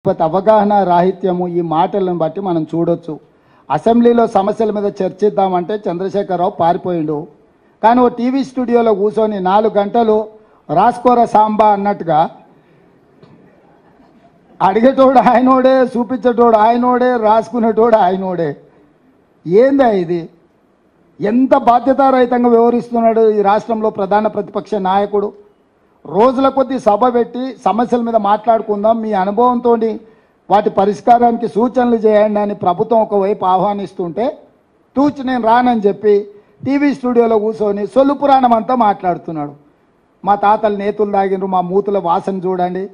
అవగాహన రాహిత్యము ఈ మాటలను బట్టి మనం చూడొచ్చు. అసెంబ్లీలో సమస్యల మీద చర్చిద్దామంటే చంద్రశేఖరరావు పారిపోయిండు. కానీ ఓ టీవీ స్టూడియోలో కూర్చొని 4 గంటలు రాసుకోర సాంబా అన్నట్టుగా అడిగేటోడు ఆయనోడే, చూపించేటోడు ఆయనోడే, రాసుకునేటోడు ఆయనోడే. ఏందా ఇది? ఎంత బాధ్యతారహితంగా వ్యవహరిస్తున్నాడు ఈ రాష్ట్రంలో ప్రధాన ప్రతిపక్ష నాయకుడు. రోజుల కొద్దీ సభ పెట్టి సమస్యల మీద మాట్లాడుకుందాం, మీ అనుభవంతో వాటి పరిష్కారానికి సూచనలు చేయండి అని ప్రభుత్వం ఒకవైపు ఆహ్వానిస్తుంటే తూచి నేను రానని చెప్పి టీవీ స్టూడియోలో కూర్చొని సొల్లు పురాణం అంతా మాట్లాడుతున్నాడు. మా తాతలు నేతులు తాగినరు, మా మూతుల వాసన చూడండి,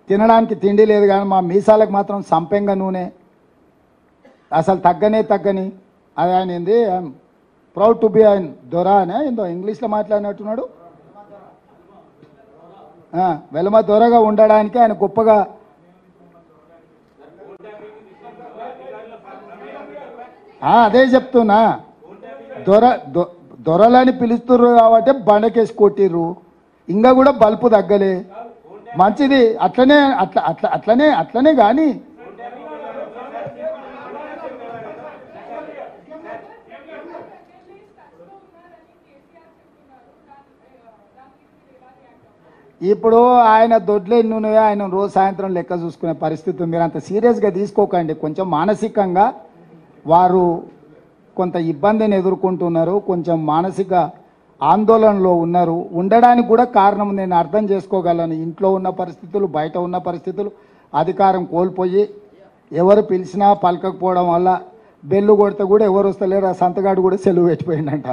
తినడానికి తిండి లేదు కానీ మా మీసాలకు మాత్రం సంపెంగ నూనె అసలు తగ్గని అది ఆయన ఏంది, ప్రౌడ్ టు బి ఆయన దొర అనే ఏందో ఇంగ్లీష్లో మాట్లాడినట్టున్నాడు. వెలమ దొరగా ఉండడానికి ఆయన గొప్పగా అదే చెప్తున్నా. దొరలని పిలుస్తుర్రు కాబట్టి బండకేసి కొట్టిర్రు, ఇంకా కూడా బల్పు తగ్గలే. మంచిది, అట్లనే కానీ ఇప్పుడు ఆయన దొడ్లే నూనె ఆయన రోజు సాయంత్రం లెక్క చూసుకునే పరిస్థితి. మీరు అంత సీరియస్గా తీసుకోకండి. కొంచెం మానసికంగా వారు కొంత ఇబ్బందిని ఎదుర్కొంటున్నారు, కొంచెం మానసిక ఆందోళనలో ఉన్నారు. ఉండడానికి కూడా కారణం నేను అర్థం చేసుకోగలను. ఇంట్లో ఉన్న పరిస్థితులు, బయట ఉన్న పరిస్థితులు, అధికారం కోల్పోయి ఎవరు పిలిచినా పలకకపోవడం వల్ల బెల్లు కొడితే కూడా ఎవరు వస్తలేరు. ఆ సంతగాడు కూడా సెలవు పెట్టిపోయిందంట.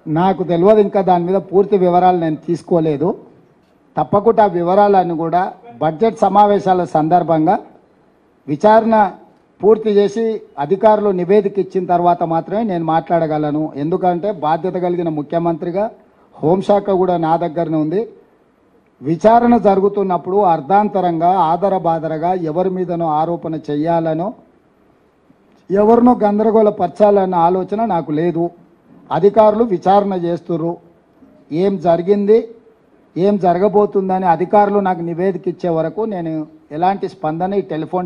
నాకు తెలియదు, ఇంకా దాని మీద పూర్తి వివరాలు నేను తీసుకోలేదు. తప్పకుండా ఆ వివరాలను కూడా బడ్జెట్ సమావేశాల సందర్భంగా విచారణ పూర్తి చేసి అధికారులు నివేదిక ఇచ్చిన తర్వాత మాత్రమే నేను మాట్లాడగలను. ఎందుకంటే బాధ్యత కలిగిన ముఖ్యమంత్రిగా హోంశాఖ కూడా నా దగ్గరనే ఉంది. విచారణ జరుగుతున్నప్పుడు అర్ధాంతరంగా ఆదరబాదరగా ఎవరి మీదనో ఆరోపణ చెయ్యాలనో ఎవరినో గందరగోళపరచాలన్న ఆలోచన నాకు లేదు. అధికారులు విచారణ చేస్తుర్రు. ఏం జరిగింది, ఏం జరగబోతుందని అధికారులు నాకు నివేదిక ఇచ్చే వరకు నేను ఎలాంటి స్పందన ఈ టెలిఫోన్